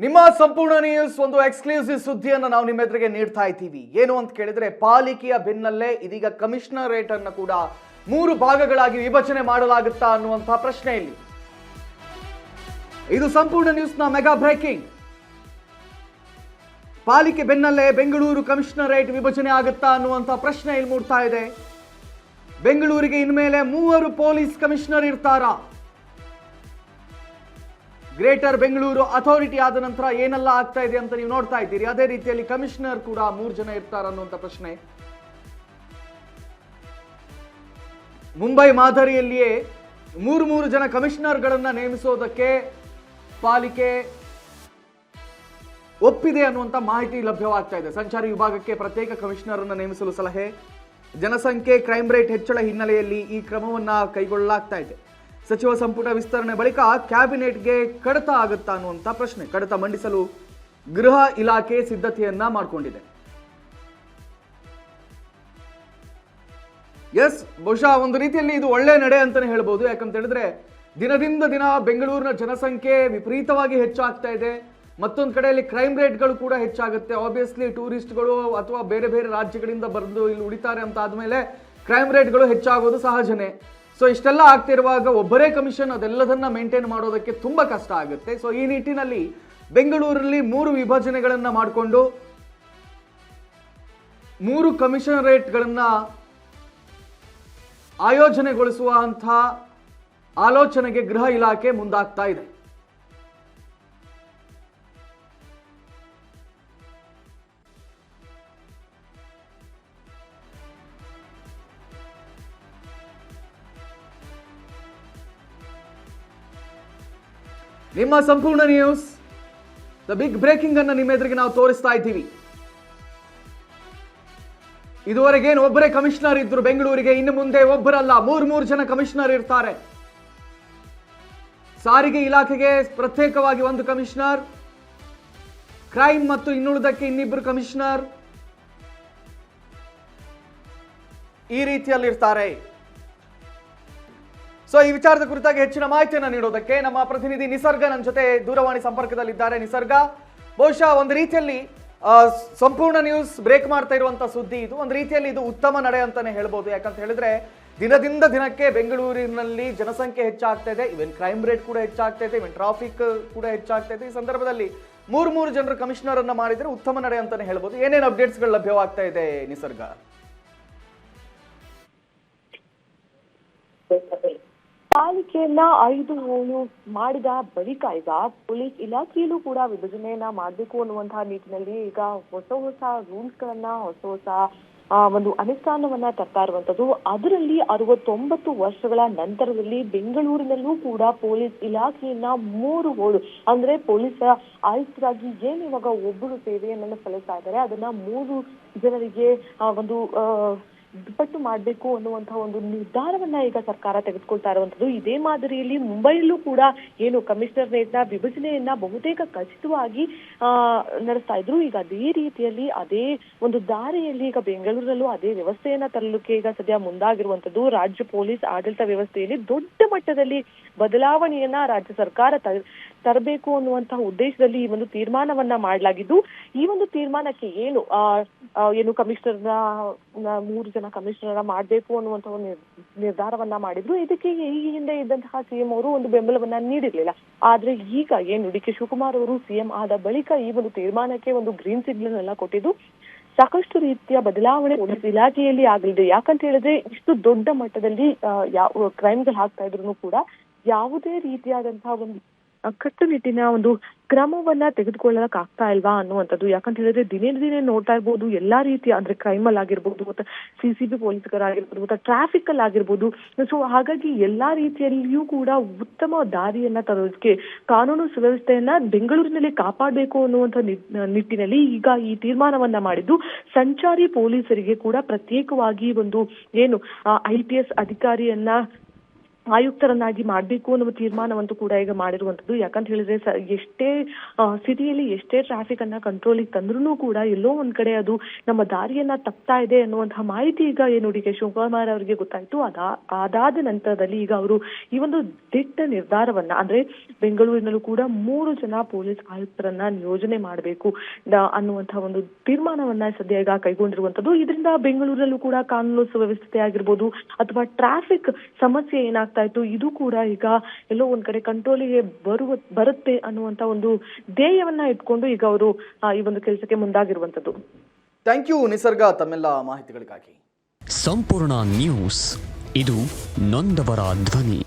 ನಿಮ್ಮ ಸಂಪೂರ್ಣ ನ್ಯೂಸ್ ಒಂದು ಎಕ್ಸ್ಕ್ಲೂಸಿವ್ ಸುದ್ದಿಯನ್ನು ನಾವು ನಿಮ್ಮ ಎದುರಿಗೆ ನೀಡ್ತಾ ಇದ್ದೀವಿ. ಏನು ಅಂತ ಕೇಳಿದ್ರೆ ಪಾಲಿಕೆಯ ಬೆನ್ನಲ್ಲೇ ಇದೀಗ ಕಮಿಷನರೇಟ್ ಅನ್ನು ಕೂಡ 3 ಭಾಗಗಳಾಗಿ ವಿಭಜನೆ ಮಾಡಲಾಗುತ್ತಾ ಅನ್ನುವಂತಹ ಪ್ರಶ್ನೆ ಇಲ್ಲಿ. ಇದು ಸಂಪೂರ್ಣ ನ್ಯೂಸ್ನ ಮೆಗಾ ಬ್ರೇಕಿಂಗ್. ಪಾಲಿಕೆ ಬೆನ್ನಲ್ಲೇ ಬೆಂಗಳೂರು ಕಮಿಷನರೇಟ್ ವಿಭಜನೆ ಆಗುತ್ತಾ ಅನ್ನುವಂತಹ ಪ್ರಶ್ನೆ ಇಲ್ಲಿ ಮೂಡ್ತಾ ಇದೆ. ಬೆಂಗಳೂರಿಗೆ ಇನ್ಮೇಲೆ 3 ಪೊಲೀಸ್ ಕಮಿಷನರ್ ಇರ್ತಾರಾ? ಗ್ರೇಟರ್ ಬೆಂಗಳೂರು ಅಥಾರಿಟಿ ಆದ ನಂತರ ಏನೆಲ್ಲ ಆಗ್ತಾ ಇದೆ ಅಂತ ನೀವು ನೋಡ್ತಾ ಇದ್ದೀರಿ. ಅದೇ ರೀತಿಯಲ್ಲಿ ಕಮಿಷನರ್ ಕೂಡ 3 ಜನ ಇರ್ತಾರ ಅನ್ನುವಂಥ ಪ್ರಶ್ನೆ. ಮುಂಬೈ ಮಾದರಿಯಲ್ಲಿಯೇ 3 ಜನ ಕಮಿಷನರ್ಗಳನ್ನ ನೇಮಿಸೋದಕ್ಕೆ ಪಾಲಿಕೆ ಒಪ್ಪಿದೆ ಅನ್ನುವಂಥ ಮಾಹಿತಿ ಲಭ್ಯವಾಗ್ತಾ ಇದೆ. ಸಂಚಾರಿ ವಿಭಾಗಕ್ಕೆ ಪ್ರತ್ಯೇಕ ಕಮಿಷನರ್ ಅನ್ನು ನೇಮಿಸಲು ಸಲಹೆ. ಜನಸಂಖ್ಯೆ ಕ್ರೈಮ್ ರೇಟ್ ಹೆಚ್ಚಳ ಹಿನ್ನೆಲೆಯಲ್ಲಿ ಈ ಕ್ರಮವನ್ನ ಕೈಗೊಳ್ಳಲಾಗ್ತಾ ಇದೆ. ಸಚಿವ ಸಂಪುಟ ವಿಸ್ತರಣೆ ಬಳಿಕ ಕ್ಯಾಬಿನೆಟ್ಗೆ ಕಡತ ಆಗುತ್ತಾ ಅನ್ನುವಂಥ ಪ್ರಶ್ನೆ. ಕಡತ ಮಂಡಿಸಲು ಗೃಹ ಇಲಾಖೆ ಸಿದ್ಧತೆಯನ್ನ ಮಾಡಿಕೊಂಡಿದೆ. ಎಸ್, ಬಹುಶಃ ಒಂದು ರೀತಿಯಲ್ಲಿ ಇದು ಒಳ್ಳೆ ನಡೆ ಅಂತಾನೆ ಹೇಳ್ಬೋದು. ಯಾಕಂತ ಹೇಳಿದ್ರೆ ದಿನದಿಂದ ದಿನ ಬೆಂಗಳೂರಿನ ಜನಸಂಖ್ಯೆ ವಿಪರೀತವಾಗಿ ಹೆಚ್ಚಾಗ್ತಾ ಇದೆ. ಮತ್ತೊಂದು ಕಡೆಯಲ್ಲಿ ಕ್ರೈಮ್ ರೇಟ್ಗಳು ಕೂಡ ಹೆಚ್ಚಾಗುತ್ತೆ. ಆಬ್ವಿಯಸ್ಲಿ ಟೂರಿಸ್ಟ್ಗಳು ಅಥವಾ ಬೇರೆ ಬೇರೆ ರಾಜ್ಯಗಳಿಂದ ಬಂದು ಇಲ್ಲಿ ಉಳಿತಾರೆ ಅಂತ ಆದ್ಮೇಲೆ ಕ್ರೈಮ್ ರೇಟ್ಗಳು ಹೆಚ್ಚಾಗೋದು ಸಹಜನೇ. ಸೊ ಇಷ್ಟೆಲ್ಲ ಆಗ್ತಿರುವಾಗ ಒಬ್ಬರೇ ಕಮಿಷನ್ ಅದೆಲ್ಲದನ್ನ ಮೇಂಟೈನ್ ಮಾಡೋದಕ್ಕೆ ತುಂಬಾ ಕಷ್ಟ ಆಗುತ್ತೆ. ಸೊ ಈ ನಿಟ್ಟಿನಲ್ಲಿ ಬೆಂಗಳೂರಲ್ಲಿ 3 ವಿಭಜನೆಗಳನ್ನ ಮಾಡಿಕೊಂಡು 3 ಕಮಿಷನರೇಟ್ಗಳನ್ನ ಆಯೋಜನೆಗೊಳಿಸುವಂಥ ಆಲೋಚನೆಗೆ ಗೃಹ ಇಲಾಖೆ ಮುಂದಾಗ್ತಾ ಇದೆ. ನಿಮ್ಮ ಸಂಪೂರ್ಣ ನ್ಯೂಸ್ ದ ಬಿಗ್ ಬ್ರೇಕಿಂಗ್ ಅನ್ನು ನಿಮ್ಮ ಎದುರಿಗೆ ನಾವು ತೋರಿಸ್ತಾ ಇದ್ದೀವಿ. ಇದುವರೆಗೆ ಒಬ್ಬರೇ ಕಮಿಷನರ್ ಇದ್ರು ಬೆಂಗಳೂರಿಗೆ, ಇನ್ನು ಮುಂದೆ ಒಬ್ಬರಲ್ಲ 3 ಜನ ಕಮಿಷನರ್ ಇರ್ತಾರೆ. ಸಾರಿಗೆ ಇಲಾಖೆಗೆ ಪ್ರತ್ಯೇಕವಾಗಿ 1 ಕಮಿಷನರ್, ಕ್ರೈಮ್ ಮತ್ತು ಇನ್ನುಳಿದಕ್ಕೆ 2 ಕಮಿಷನರ್, ಈ ರೀತಿಯಲ್ಲಿ ಇರ್ತಾರೆ. ಸೊ ಈ ವಿಚಾರದ ಕುರಿತಾಗಿ ಹೆಚ್ಚಿನ ಮಾಹಿತಿಯನ್ನು ನೀಡೋದಕ್ಕೆ ನಮ್ಮ ಪ್ರತಿನಿಧಿ ನಿಸರ್ಗ ನನ್ನ ಜೊತೆ ದೂರವಾಣಿ ಸಂಪರ್ಕದಲ್ಲಿದ್ದಾರೆ. ನಿಸರ್ಗ, ಬಹುಶಃ ಒಂದು ರೀತಿಯಲ್ಲಿ ಸಂಪೂರ್ಣ ನ್ಯೂಸ್ ಬ್ರೇಕ್ ಮಾಡ್ತಾ ಇರುವಂತ ಸುದ್ದಿ ಇದು. ಒಂದು ರೀತಿಯಲ್ಲಿ ಇದು ಉತ್ತಮ ನಡೆ ಅಂತಾನೆ ಹೇಳ್ಬೋದು. ಯಾಕಂತ ಹೇಳಿದ್ರೆ ದಿನದಿಂದ ದಿನಕ್ಕೆ ಬೆಂಗಳೂರಿನಲ್ಲಿ ಜನಸಂಖ್ಯೆ ಹೆಚ್ಚಾಗ್ತಾ ಇದೆ, ಇವನ್ ಕ್ರೈಮ್ ರೇಟ್ ಕೂಡ ಹೆಚ್ಚಾಗ್ತಾ ಇದೆ, ಇವನ್ ಟ್ರಾಫಿಕ್ ಕೂಡ ಹೆಚ್ಚಾಗ್ತಾ ಇದೆ. ಈ ಸಂದರ್ಭದಲ್ಲಿ 3 ಜನರು ಕಮಿಷನರ್ ಅನ್ನ ಮಾಡಿದ್ರೆ ಉತ್ತಮ ನಡೆ ಅಂತಾನೆ ಹೇಳ್ಬೋದು. ಏನೇನು ಅಪ್ಡೇಟ್ಸ್ಗಳು ಲಭ್ಯವಾಗ್ತಾ ಇದೆ ನಿಸರ್ಗ? ಪಾಲಿಕೆಯನ್ನ 5 ಮಾಡಿದ ಬಳಿಕ ಈಗ ಪೊಲೀಸ್ ಇಲಾಖೆಯಲ್ಲೂ ಕೂಡ ವಿಭಜನೆಯನ್ನ ಮಾಡಬೇಕು ಅನ್ನುವಂತಹ ನಿಟ್ಟಿನಲ್ಲಿ ಈಗ ಹೊಸ ರೂಲ್ಸ್ ಗಳನ್ನ ಹೊಸ ಒಂದು ಅನುಷ್ಠಾನವನ್ನ ತರ್ತಾ ಇರುವಂತದ್ದು. ಅದರಲ್ಲಿ 69 ವರ್ಷಗಳ ನಂತರದಲ್ಲಿ ಬೆಂಗಳೂರಿನಲ್ಲೂ ಕೂಡ ಪೊಲೀಸ್ ಇಲಾಖೆಯನ್ನ 3 ಅಂದ್ರೆ ಪೊಲೀಸ್ ಆಯುಕ್ತರಾಗಿ ಏನ್ ಇವಾಗ ಒಬ್ಬರು ಸೇವೆಯನ್ನ ಸಲ್ಲಿಸ್ತಾ ಇದ್ದಾರೆ ಅದನ್ನ 3 ಜನರಿಗೆ ಒಂದು ದುಪ್ಪಟ್ಟು ಮಾಡಬೇಕು ಅನ್ನುವಂತಹ ಒಂದು ನಿರ್ಧಾರವನ್ನ ಈಗ ಸರ್ಕಾರ ತೆಗೆದುಕೊಳ್ತಾ ಇರುವಂತದ್ದು. ಇದೇ ಮಾದರಿಯಲ್ಲಿ ಮುಂಬೈಯಲ್ಲೂ ಕೂಡ ಏನು ಕಮಿಷನರೇಟ್ನ ವಿಭಜನೆಯನ್ನ ಬಹುತೇಕ ಖಚಿತವಾಗಿ ನಡೆಸ್ತಾ ಇದ್ರು. ಈಗ ಅದೇ ರೀತಿಯಲ್ಲಿ ಅದೇ ಒಂದು ದಾರಿಯಲ್ಲಿ ಈಗ ಬೆಂಗಳೂರಲ್ಲೂ ಅದೇ ವ್ಯವಸ್ಥೆಯನ್ನ ತರಲಿಕ್ಕೆ ಈಗ ಸದ್ಯ ಮುಂದಾಗಿರುವಂತದ್ದು. ರಾಜ್ಯ ಪೊಲೀಸ್ ಆಡಳಿತ ವ್ಯವಸ್ಥೆಯಲ್ಲಿ ದೊಡ್ಡ ಮಟ್ಟದಲ್ಲಿ ಬದಲಾವಣೆಯನ್ನ ರಾಜ್ಯ ಸರ್ಕಾರ ತರಬೇಕು ಅನ್ನುವಂತಹ ಉದ್ದೇಶದಲ್ಲಿ ಈ ಒಂದು ತೀರ್ಮಾನವನ್ನ ಮಾಡಲಾಗಿದ್ದು, ಈ ಒಂದು ತೀರ್ಮಾನಕ್ಕೆ ಏನು ಕಮಿಷನರ್ನ 3 ಜನ ಕಮಿಷನರ್ ಮಾಡಬೇಕು ಅನ್ನುವಂತಹ ಒಂದು ನಿರ್ಧಾರವನ್ನ ಮಾಡಿದ್ರು. ಇದಕ್ಕೆ ಈ ಹಿಂದೆ ಇದ್ದಂತಹ ಸಿಎಂ ಅವರು ಒಂದು ಬೆಂಬಲವನ್ನ ನೀಡಿರ್ಲಿಲ್ಲ. ಆದ್ರೆ ಈಗ ಏನು ಡಿ ಕೆ ಶಿವಕುಮಾರ್ ಅವರು ಸಿಎಂ ಆದ ಬಳಿಕ ಈ ಒಂದು ತೀರ್ಮಾನಕ್ಕೆ ಒಂದು ಗ್ರೀನ್ ಸಿಗ್ನಲ್ ಎಲ್ಲ ಕೊಟ್ಟಿದ್ದು ಸಾಕಷ್ಟು ರೀತಿಯ ಬದಲಾವಣೆ ಪೊಲೀಸ್ ಇಲಾಖೆಯಲ್ಲಿ ಆಗಲಿದೆ. ಯಾಕಂತ ಹೇಳಿದ್ರೆ ಇಷ್ಟು ದೊಡ್ಡ ಮಟ್ಟದಲ್ಲಿ ಕ್ರೈಮ್ಗಳು ಆಗ್ತಾ ಇದ್ರು ಕೂಡ ಯಾವುದೇ ರೀತಿಯಾದಂತಹ ಒಂದು ಕಟ್ಟುನಿಟ್ಟಿನ ಒಂದು ಕ್ರಮವನ್ನ ತೆಗೆದುಕೊಳ್ಳಕ್ ಆಗ್ತಾ ಇಲ್ವಾ ಅನ್ನುವಂಥದ್ದು. ಯಾಕಂತ ಹೇಳಿದ್ರೆ ದಿನೇ ನೋಡ್ತಾ ಇರ್ಬೋದು ಎಲ್ಲಾ ರೀತಿಯ ಅಂದ್ರೆ ಕ್ರೈಮ್ ಅಲ್ಲಿ ಆಗಿರ್ಬೋದು, ಮತ್ತೆ CCB ಪೊಲೀಸರಾಗಿರ್ಬೋದು, ಮತ್ತೆ ಟ್ರಾಫಿಕ್ ಅಲ್ಲಿ ಆಗಿರ್ಬೋದು. ಸೊ ಹಾಗಾಗಿ ಎಲ್ಲಾ ರೀತಿಯಲ್ಲಿಯೂ ಕೂಡ ಉತ್ತಮ ದಾರಿಯನ್ನ ತರೋದಕ್ಕೆ ಕಾನೂನು ಸುವ್ಯವಸ್ಥೆಯನ್ನ ಬೆಂಗಳೂರಿನಲ್ಲಿ ಕಾಪಾಡಬೇಕು ಅನ್ನುವಂಥ ನಿಟ್ಟಿನಲ್ಲಿ ಈಗ ಈ ತೀರ್ಮಾನವನ್ನ ಮಾಡಿದ್ದು. ಸಂಚಾರಿ ಪೊಲೀಸರಿಗೆ ಕೂಡ ಪ್ರತ್ಯೇಕವಾಗಿ ಒಂದು ಏನು IPS ಅಧಿಕಾರಿಯನ್ನ ಆಯುಕ್ತರನ್ನಾಗಿ ಮಾಡಬೇಕು ಅನ್ನುವ ತೀರ್ಮಾನವಂತೂ ಕೂಡ ಈಗ ಮಾಡಿರುವಂತದ್ದು. ಯಾಕಂತ ಹೇಳಿದ್ರೆ ಎಷ್ಟೇ ಸಿಟಿಯಲ್ಲಿ ಎಷ್ಟೇ ಟ್ರಾಫಿಕ್ ಅನ್ನ ಕಂಟ್ರೋಲಿಗೆ ತಂದ್ರೂ ಕೂಡ ಎಲ್ಲೋ ಒಂದ್ ಕಡೆ ಅದು ನಮ್ಮ ದಾರಿಯನ್ನ ತಪ್ತಾ ಇದೆ ಅನ್ನುವಂತಹ ಮಾಹಿತಿ ಈಗ ಏನು ಡಿ ಕೆ ಶಿವಕುಮಾರ್ ಅವರಿಗೆ ಗೊತ್ತಾಯ್ತು. ಅದಾದ ನಂತರದಲ್ಲಿ ಈಗ ಅವರು ಈ ಒಂದು ದಿಟ್ಟ ನಿರ್ಧಾರವನ್ನ ಅಂದ್ರೆ ಬೆಂಗಳೂರಿನಲ್ಲೂ ಕೂಡ 3 ಜನ ಪೊಲೀಸ್ ಆಯುಕ್ತರನ್ನ ನಿಯೋಜನೆ ಮಾಡಬೇಕು ಅನ್ನುವಂತಹ ಒಂದು ತೀರ್ಮಾನವನ್ನ ಸದ್ಯ ಈಗ ಕೈಗೊಂಡಿರುವಂತದ್ದು. ಇದರಿಂದ ಬೆಂಗಳೂರಲ್ಲೂ ಕೂಡ ಕಾನೂನು ಸುವ್ಯವಸ್ಥೆ ಆಗಿರ್ಬೋದು ಅಥವಾ ಟ್ರಾಫಿಕ್ ಸಮಸ್ಯೆ ಏನಾಗ್ತಾ ಇತ್ತು ಇದು ಕೂಡ ಈಗ ಎಲ್ಲೋ ಒಂದ್ ಕಡೆ ಕಂಟ್ರೋಲಿಗೆ ಬರುತ್ತೆ ಅನ್ನುವಂತ ಒಂದು ಧ್ಯೇಯವನ್ನ ಇಟ್ಕೊಂಡು ಈಗ ಅವರು ಈ ಒಂದು ಕೆಲಸಕ್ಕೆ ಮುಂದಾಗಿರುವಂತದ್ದು. ಥ್ಯಾಂಕ್ ಯು ನಿಸರ್ಗ ತಮ್ಮೆಲ್ಲ ಮಾಹಿತಿಗಳಿಗಾಗಿ. ಸಂಪೂರ್ಣ ನ್ಯೂಸ್ ಇದು ನೊಂದವರ ಧ್ವನಿ.